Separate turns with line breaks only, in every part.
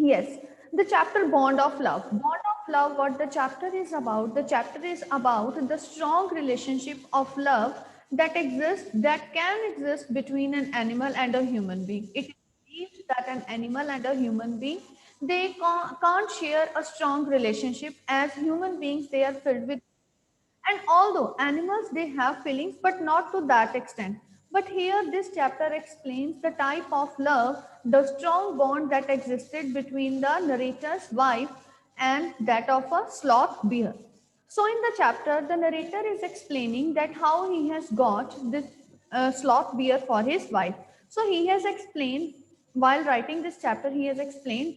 Yes, the chapter Bond of Love. Bond of Love, what the chapter is about? The chapter is about the strong relationship of love that exists, that can exist between an animal and a human being. It is believed that an animal and a human being, they can't share a strong relationship. As human beings, they are filled with, and although animals they have feelings, but not to that extent. But here this chapter explains the type of love, the strong bond that existed between the narrator's wife and that of a sloth bear. So in the chapter, the narrator is explaining that how he has got this sloth bear for his wife. So he has explained, while writing this chapter, he has explained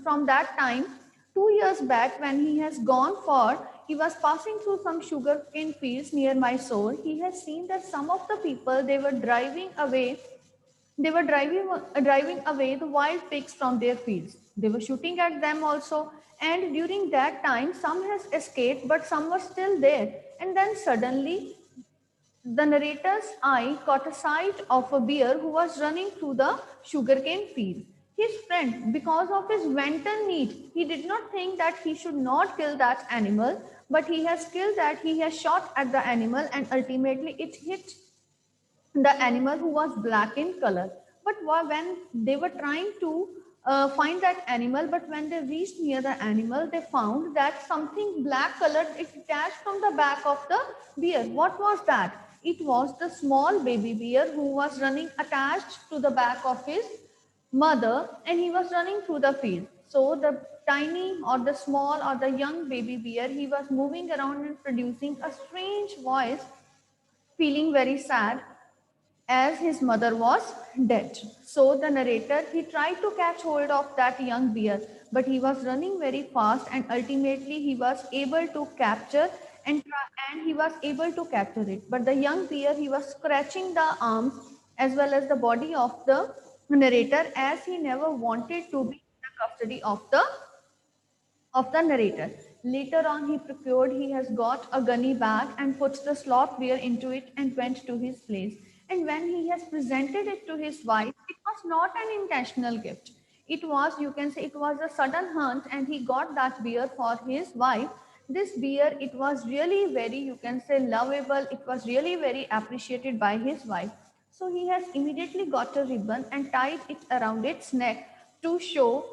from that time 2 years back when he has gone for, he was passing through some sugarcane fields near Mysore. He has seen that some of the people, they were driving away, driving away the wild pigs from their fields. They were shooting at them also, and during that time some has escaped but some were still there. And then suddenly the narrator's eye caught a sight of a bear who was running through the sugarcane field. His friend, because of his wanton need, he did not think that he should not kill that animal, but he has killed that, he has shot at the animal, and ultimately it hit the animal who was black in color. But when they were trying to find that animal, but when they reached near the animal, they found that something black colored it detached from the back of the bear. What was that? It was the small baby bear who was running attached to the back of his mother, and he was running through the field. So the tiny or the small or the young baby bear, he was moving around and producing a strange voice, feeling very sad as his mother was dead. So the narrator, he tried to catch hold of that young bear, but he was running very fast, and ultimately he was able to capture and he was able to capture it. But the young bear, he was scratching the arms as well as the body of the narrator, as he never wanted to be in the custody of the narrator. Later on, he has got a gunny bag and puts the sloth bear into it and went to his place. And when he has presented it to his wife, it was not an intentional gift. It was, you can say, it was a sudden hunt, and he got that bear for his wife. This bear, it was really very, you can say, lovable. It was really very appreciated by his wife. So he has immediately got a ribbon and tied it around its neck to show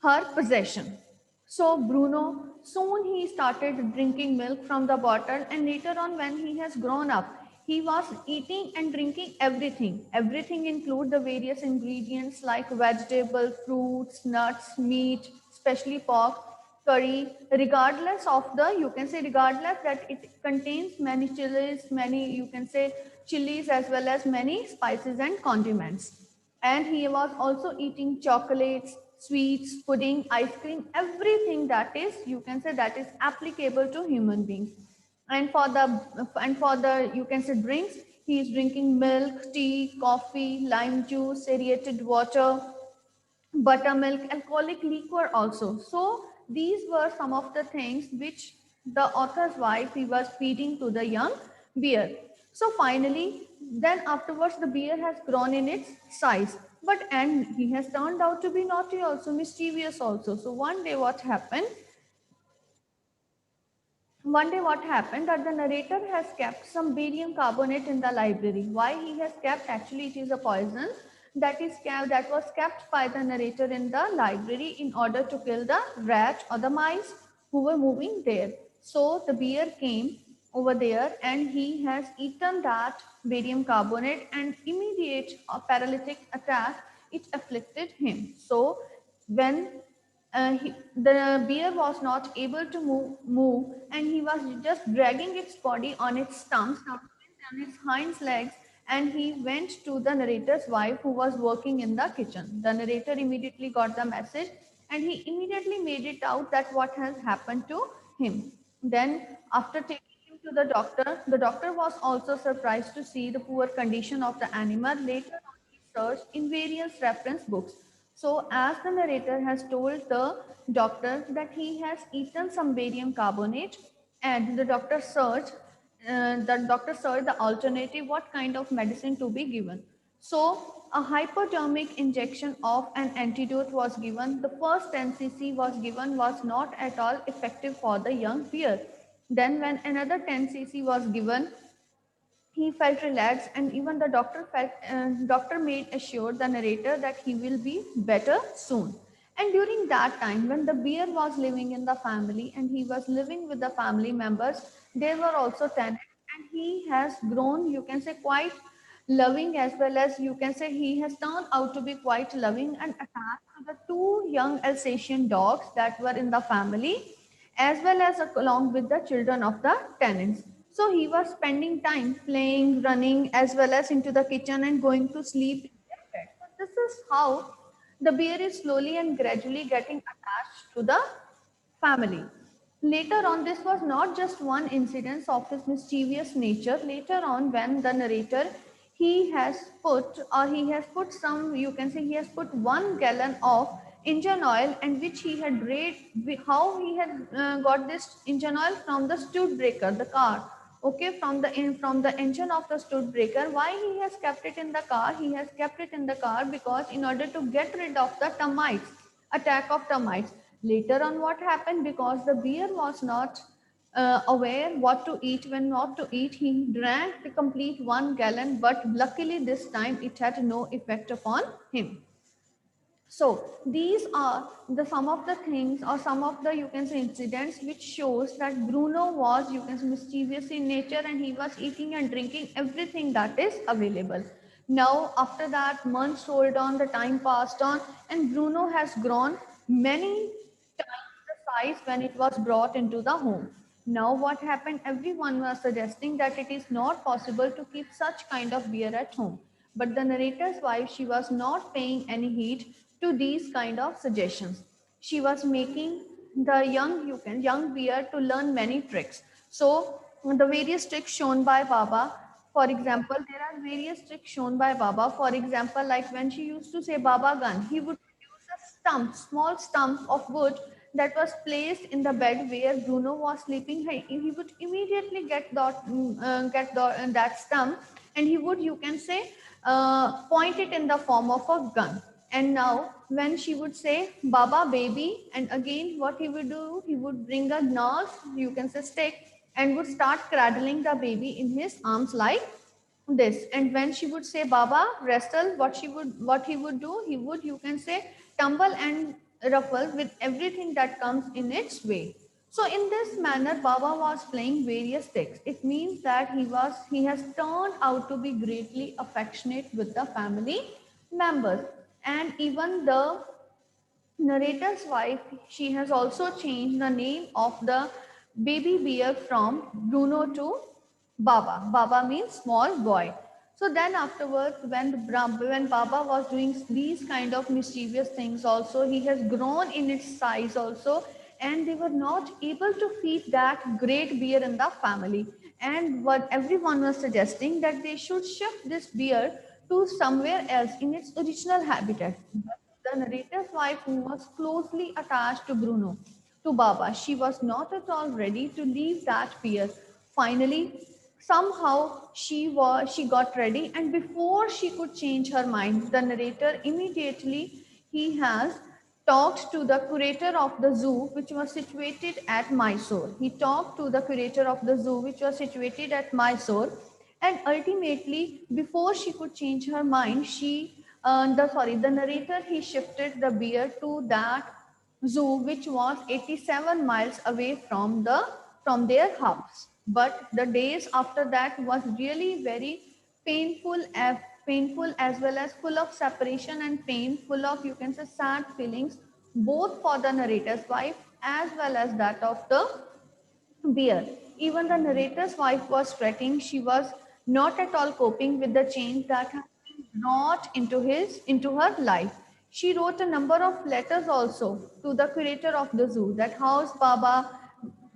her possession. So Bruno, soon he started drinking milk from the bottle, and later on when he has grown up, he was eating and drinking everything. Everything include the various ingredients like vegetable, fruits, nuts, meat, especially pork, curry, regardless of the, you can say, regardless that it contains many chilies, many, you can say, chilies as well as many spices and condiments. And he was also eating chocolates, sweets, pudding, ice cream, everything that is, you can say, that is applicable to human beings. And for the you can say drinks, he is drinking milk, tea, coffee, lime juice, aerated water, buttermilk, alcoholic liquor also. So these were some of the things which the author's wife he was feeding to the young bear. So finally, then afterwards the bear has grown in its size. But and he has turned out to be naughty also, mischievous also. So one day what happened that the narrator has kept some barium carbonate in the library. Why he has kept? Actually, it is a poison that was kept by the narrator in the library in order to kill the rat or the mice who were moving there. So the bear came over there and he has eaten that barium carbonate, and immediate paralytic attack it afflicted him. So when the bear was not able to move, and he was just dragging its body on its stumps, on its hind legs, and he went to the narrator's wife who was working in the kitchen. The narrator immediately got the message, and he immediately made it out that what has happened to him. Then, after taking him to the doctor was also surprised to see the poor condition of the animal. Later on, he searched in various reference books. So, as the narrator has told the doctor that he has eaten some barium carbonate, and the doctor searched the alternative, what kind of medicine to be given. So, a hypodermic injection of an antidote was given. The first 10 cc was given was not at all effective for the young bear. Then when another 10 cc was given, he felt relaxed, and even the doctor made assured the narrator that he will be better soon. And during that time, when the bear was living in the family and he was living with the family members, they were also tenants, and he has grown, you can say, quite loving, as well as you can say he has turned out to be quite loving and attached to the two young Alsatian dogs that were in the family, as well as along with the children of the tenants. So he was spending time playing, running, as well as into the kitchen and going to sleep in their bed. So this is how the bear is slowly and gradually getting attached to the family. Later on, this was not just one incident of his mischievous nature. Later on, when the narrator, he has put some, you can say he has put 1 gallon of engine oil, and which he had how he had got this engine oil from the stud breaker, the car. Okay, from the engine of the stud breaker. Why he has kept it in the car? He has kept it in the car because in order to get rid of the termites, attack of termites. Later on, what happened, because the bear was not aware what to eat, when not to eat, he drank the complete 1 gallon, but luckily this time it had no effect upon him. So these are the some of the things, or some of the, you can say, incidents which shows that Bruno was, you can say, mischievous in nature, and he was eating and drinking everything that is available. Now after that, months rolled on, the time passed on, and Bruno has grown many times the size when it was brought into the home. Now what happened, everyone was suggesting that it is not possible to keep such kind of beer at home. But the narrator's wife, she was not paying any heed to these kind of suggestions. She was making the young bear to learn many tricks. So the various tricks shown by Baba, for example, there are various tricks shown by Baba. For example, like when she used to say Baba gun, he would use a stump, small stump of wood that was placed in the bed where Bruno was sleeping. He would immediately that stump, and he would, you can say, point it in the form of a gun. And now when she would say Baba baby, and again what he would do, he would bring a nurse, you can say stick, and would start cradling the baby in his arms like this. And when she would say Baba wrestle, what he would do, he would, you can say, tumble and ruffle with everything that comes in its way. So in this manner, Baba was playing various tricks. It means that he has turned out to be greatly affectionate with the family members. And even the narrator's wife, she has also changed the name of the baby bear from Bruno to Baba. Baba means small boy. So then afterwards, when Baba was doing these kind of mischievous things also, he has grown in its size also, and they were not able to feed that great bear in the family. And what everyone was suggesting, that they should shift this bear to somewhere else in its original habitat. The narrator's wife, who was closely attached to Bruno, to Baba, she was not at all ready to leave that fear. Finally, somehow she got ready, and before she could change her mind, the narrator immediately, he has talked to the curator of the zoo, which was situated at Mysore. He talked to the curator of the zoo, which was situated at Mysore, and ultimately, before she could change her mind, the narrator, he shifted the bear to that zoo, which was 87 miles away from their house. But the days after that was really very painful, painful, as well as full of separation and pain, full of, you can say, sad feelings, both for the narrator's wife as well as that of the beer. Even the narrator's wife was fretting. She was not at all coping with the change that had been brought into her life. She wrote a number of letters also to the curator of the zoo, that how's Baba,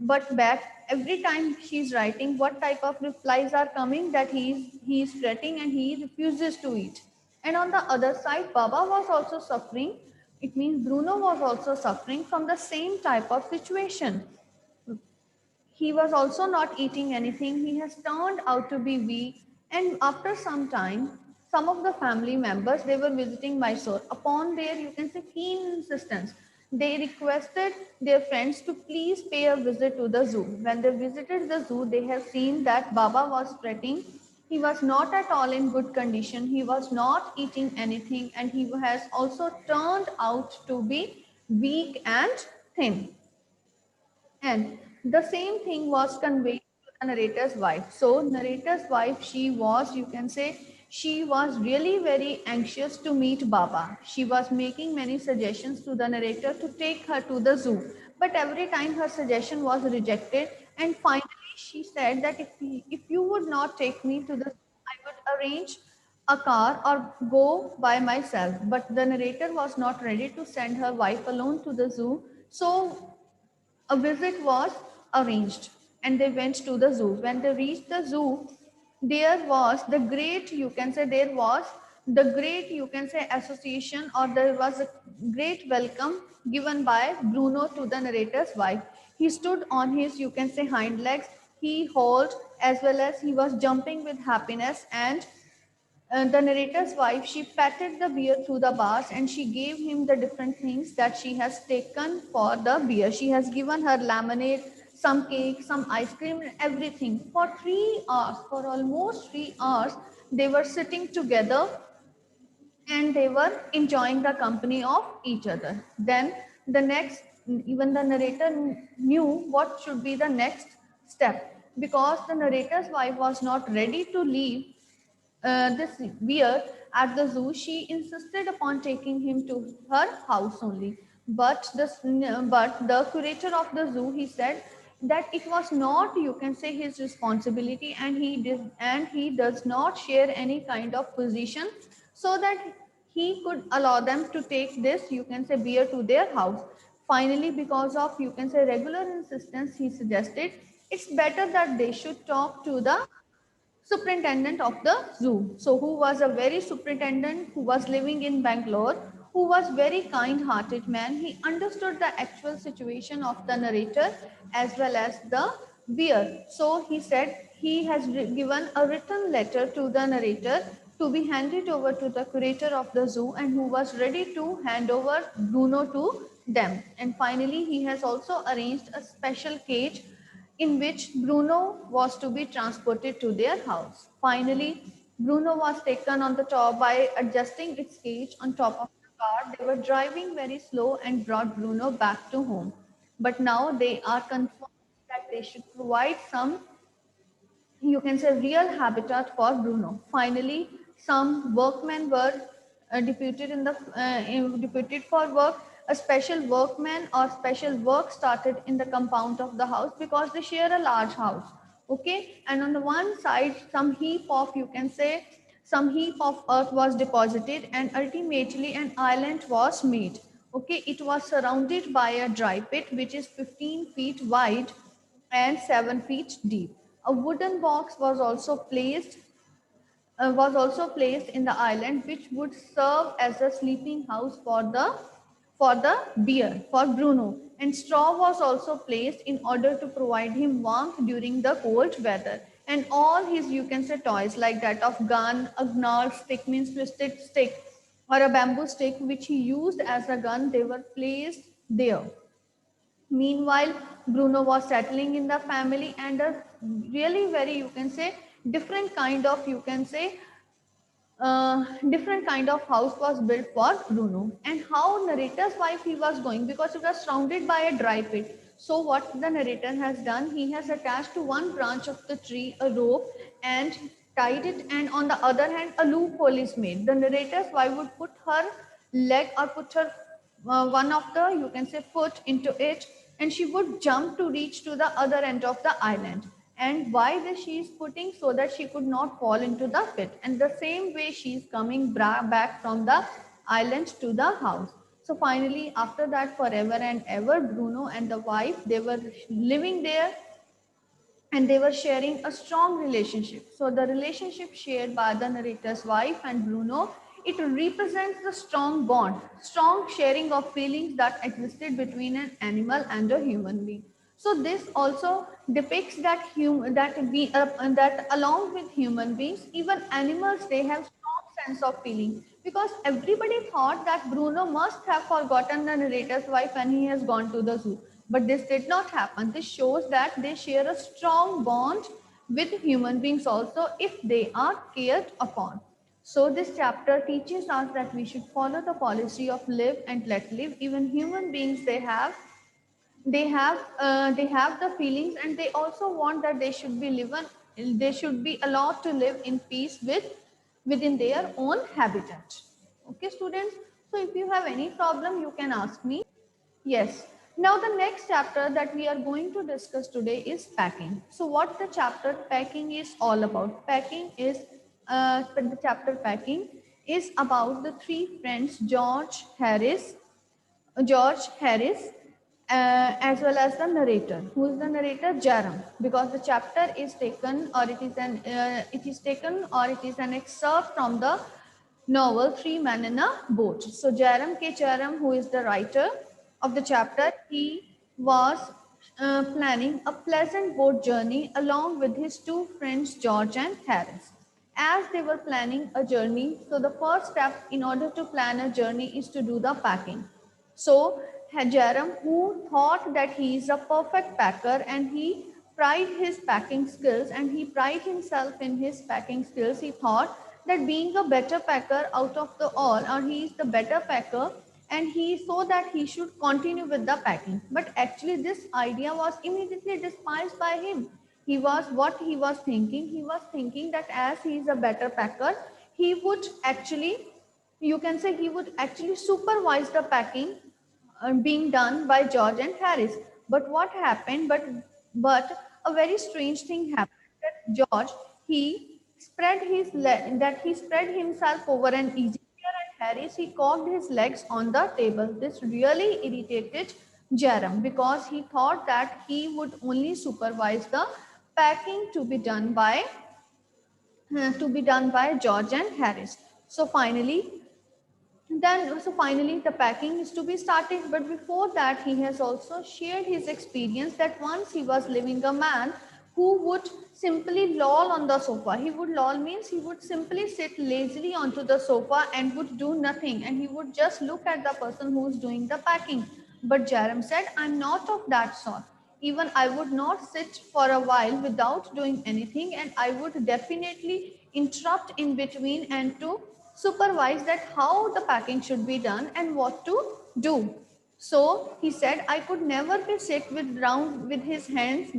but back every time she's writing, what type of replies are coming, that he is fretting and he refuses to eat. And on the other side, Baba was also suffering. It means Bruno was also suffering from the same type of situation. He was also not eating anything. He has turned out to be weak. And after some time, some of the family members, they were visiting Mysore. Upon their, you can say, keen insistence, they requested their friends to please pay a visit to the zoo. When they visited the zoo, they have seen that Baba was fretting. He was not at all in good condition. He was not eating anything, and he has also turned out to be weak and thin. And the same thing was conveyed to the narrator's wife. So narrator's wife, she was, you can say, she was really very anxious to meet Baba. She was making many suggestions to the narrator to take her to the zoo. But every time her suggestion was rejected. And finally she said that if you would not take me to the zoo, I would arrange a car or go by myself. But the narrator was not ready to send her wife alone to the zoo. So a visit was arranged and they went to the zoo. When they reached the zoo, there was the great, you can say, there was the great, you can say, association, or there was a great welcome given by Bruno to the narrator's wife. He stood on his, you can say, hind legs. He hauled as well as he was jumping with happiness, and the narrator's wife, she patted the bear through the bars and she gave him the different things that she has taken for the bear. She has given her lemonade, some cake, some ice cream, and everything. For 3 hours, for almost 3 hours, they were sitting together and they were enjoying the company of each other. Then the next, even the narrator knew what should be the next step, because the narrator's wife was not ready to leave this bear at the zoo. She insisted upon taking him to her house only. But the curator of the zoo, he said that it was not, you can say, his responsibility, and he does not share any kind of position, so that he could allow them to take this, you can say, bear to their house. Finally, because of, you can say, regular insistence, he suggested it's better that they should talk to the superintendent of the zoo. So who was a very superintendent who was living in Bangalore, who was very kind-hearted man. He understood the actual situation of the narrator as well as the bear. So he said he has given a written letter to the narrator to be handed over to the curator of the zoo, and who was ready to hand over Bruno to them. And finally, he has also arranged a special cage in which Bruno was to be transported to their house. Finally, Bruno was taken on the top by adjusting its cage on top of the car. They were driving very slow and brought Bruno back to home. But now they are confirmed that they should provide some, you can say, real habitat for Bruno. Finally, some workmen were deputed for work. A special workman or special work started in the compound of the house, because they share a large house. Okay, and on the one side, some heap of, you can say, some heap of earth was deposited, and ultimately an island was made. Okay, it was surrounded by a dry pit which is 15 feet wide and 7 feet deep. A wooden box was also placed in the island, which would serve as a sleeping house for the bear, for Bruno. And straw was also placed in order to provide him warmth during the cold weather. And all his, you can say, toys like that of gun, a gnarled stick, means twisted stick, or a bamboo stick which he used as a gun, they were placed there. Meanwhile, Bruno was settling in the family, and a really very, you can say, different kind of, you can say, different kind of house was built for Bruno. And how narrator's wife he was going, because it was surrounded by a dry pit. So what the narrator has done, he has attached to one branch of the tree a rope and tied it, and on the other hand a loophole is made. The narrator's wife would put her leg or put her one of the, you can say, foot into it, and she would jump to reach to the other end of the island. And why this she is putting, so that she could not fall into the pit, and the same way she is coming back from the island to the house. So finally, after that, forever and ever, Bruno and the wife, they were living there, and they were sharing a strong relationship. So the relationship shared by the narrator's wife and Bruno, it represents the strong bond, strong sharing of feelings that existed between an animal and a human being. So this also depicts that that along with human beings, even animals, they have strong sense of feeling, because everybody thought that Bruno must have forgotten the narrator's wife when he has gone to the zoo. But this did not happen. This shows that they share a strong bond with human beings also if they are cared upon. So this chapter teaches us that we should follow the policy of live and let live. Even human beings, they have the feelings, and they also want that they should be allowed to live in peace within their own habitat. Okay, students. So if you have any problem, you can ask me. Yes. Now the next chapter that we are going to discuss today is packing. So what the chapter packing is all about? The chapter packing is about the three friends George Harris, as well as the narrator. Who is the narrator? Jerem. Because the chapter is taken, or it is an excerpt from the novel Three Men in a Boat. So Jerem, who is the writer of the chapter, he was planning a pleasant boat journey along with his two friends George and Harris. As they were planning a journey, so the first step in order to plan a journey is to do the packing. So Jerem, who thought that he is a perfect packer, and he prided his packing skills, and he prided himself in his packing skills, he thought that being a better packer out of the all, or he is the better packer, and he saw that he should continue with the packing. But actually this idea was immediately despised by him. He was thinking, that as he is a better packer, he would actually, you can say, he would actually supervise the packing being done by George and Harris. But what happened? But a very strange thing happened. That George, he spread himself over an easy chair, and Harris, he cocked his legs on the table. This really irritated Jerem, because he thought that he would only supervise the packing to be done by George and Harris. So finally the packing is to be started. But before that, he has also shared his experience that once he was living a man who would simply loll on the sofa. He would loll means he would simply sit lazily onto the sofa and would do nothing, and he would just look at the person who is doing the packing. But Jerem said, I'm not of that sort. Even I would not sit for a while without doing anything, and I would definitely interrupt in between and to supervise that how the packing should be done and what to do. So he said, I could never be sit with his hands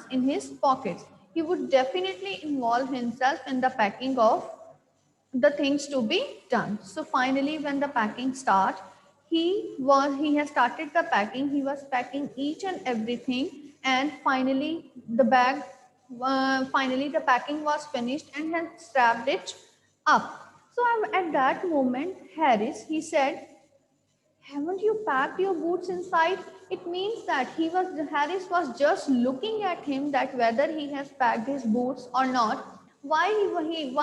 in his pockets. He would definitely involve himself in the packing of the things to be done. So finally, when the packing starts, he has started the packing. He was packing each and everything, and finally the packing was finished and had strapped it up. So at that moment, he said, haven't you packed your boots inside? It means that Harris was just looking at him, that whether he has packed his boots or not. Why he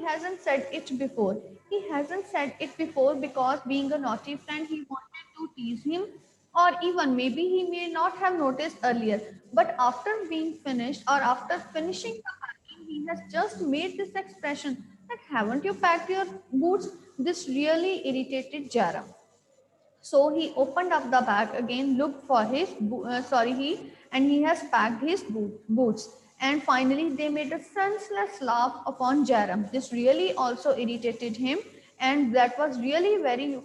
hasn't said it before? He hasn't said it before because, being a naughty friend, he wanted to tease him, or even maybe he may not have noticed earlier. But after being finished, or after finishing the packing, he has just made this expression that haven't you packed your boots? This really irritated Jara. So he opened up the bag again, looked for he has packed his boots. And finally, they made a senseless laugh upon Jerem. This really also irritated him, and that was really very,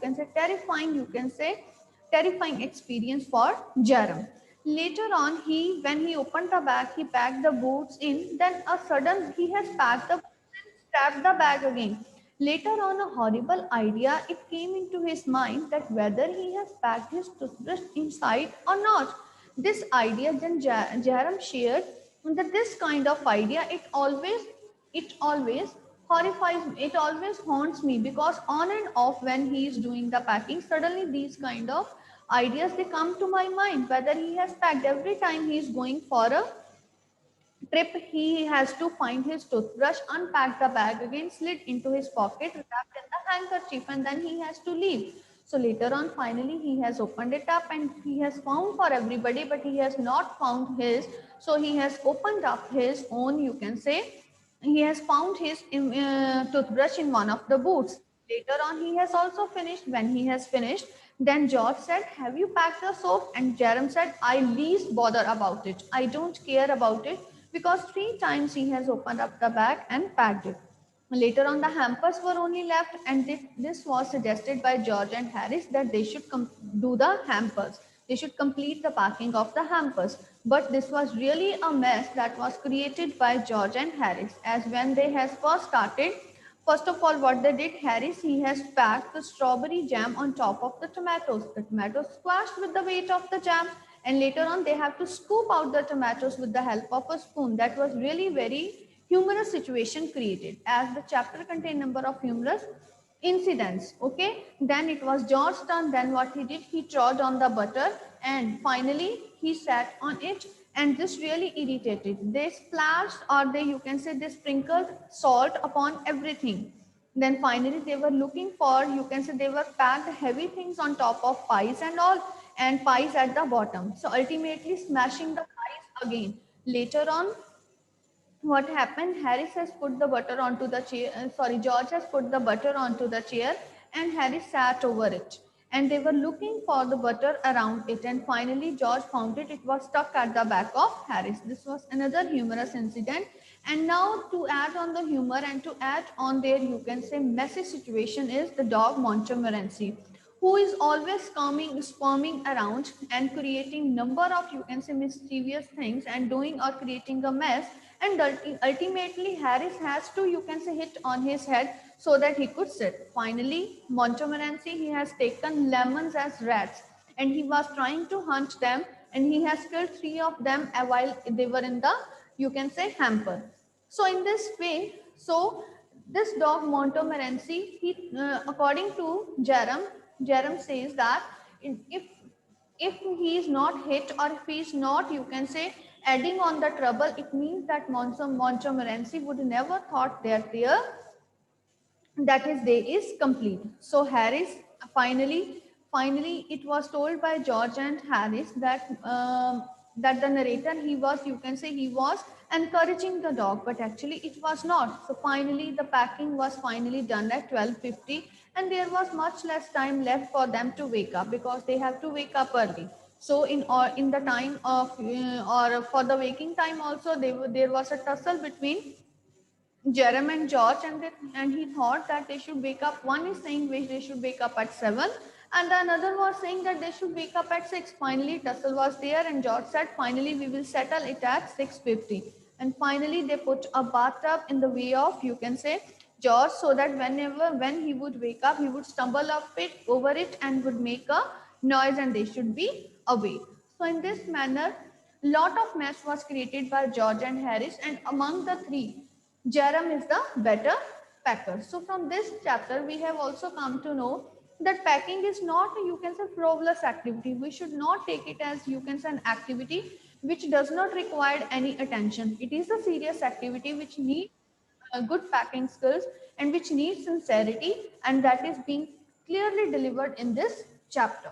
terrifying experience for Jerem. Later on, when he opened the bag, he packed the boots in. Then a sudden, he has packed the boots and strapped the bag again. Later on, a horrible idea it came into his mind, that whether he has packed his toothbrush inside or not. This idea then Jerem shared, that this kind of idea it always horrifies me. It always haunts me, because on and off when he is doing the packing, suddenly these kind of ideas they come to my mind. Whether he has packed, every time he is going for a trip, he has to find his toothbrush, unpack the bag again, slid into his pocket, wrapped in the handkerchief, and then he has to leave. So later on, finally, he has opened it up and he has found for everybody, but he has not found his. So he has opened up his own, you can say, he has found his toothbrush in one of the boots. Later on, he has also finished. When he has finished, then George said, "Have you packed the soap?" And Jerem said, "I least bother about it. I don't care about it," because 3 times he has opened up the bag and packed it. Later on, the hampers were only left, and this was suggested by George and Harris that they should do the hampers. They should complete the packing of the hampers. But this was really a mess that was created by George and Harris, as when they has first started. First of all, what they did, Harris, he has packed the strawberry jam on top of the tomatoes. The tomatoes squashed with the weight of the jam, and later on they have to scoop out the tomatoes with the help of a spoon. That was really very humorous situation created, as the chapter contained number of humorous incidents. Okay, then it was George's turn. Then what he did, he trod on the butter, and finally he sat on it, and this really irritated. They splashed, or they, you can say, they sprinkled salt upon everything. Then finally they were looking for, you can say, they were packed heavy things on top of pies and all, and pies at the bottom, so ultimately smashing the pies again. Later on, what happened, Harris has put the butter onto the chair, sorry, George has put the butter onto the chair, and Harris sat over it, and they were looking for the butter around it, and finally George found it. It was stuck at the back of Harris. This was another humorous incident. And now, to add on the humor and to add on their, you can say, messy situation, is the dog Montmorency, who is always coming, squirming around and creating number of, you can say, mischievous things and doing or creating a mess. And ultimately Harris has to, you can say, hit on his head so that he could sit. Finally, Montmorency, he has taken lemons as rats, and he was trying to hunt them, and he has killed 3 of them while they were in the, you can say, hamper. So in this way, so this dog Montmorency, he, according to Jerem says that if he is not hit, or if he is not, you can say, adding on the trouble, it means that Montmorency would never thought that that his day is complete. So Harris, finally, it was told by George and Harris that that the narrator, he was, you can say, he was encouraging the dog, but actually it was not. So finally, the packing was finally done at 12:50, and there was much less time left for them to wake up, because they have to wake up early. So in the time of or for the waking time also, there was a tussle between Jerem and George, and he thought that they should wake up. One is saying which they should wake up at 7, and the another was saying that they should wake up at 6. Finally, tussle was there, and George said, "Finally, we will settle it at 6:50." And finally, they put a bathtub in the way of, you can say, George, so that when he would wake up, he would stumble up it over it and would make a noise, and they should be awake. So in this manner, lot of mess was created by George and Harris, and among the three, Jerem is the better packer. So from this chapter, we have also come to know that packing is not, you can say, frivolous activity. We should not take it as, you can say, an activity which does not require any attention. It is a serious activity which needs good packing skills and which needs sincerity, and that is being clearly delivered in this chapter.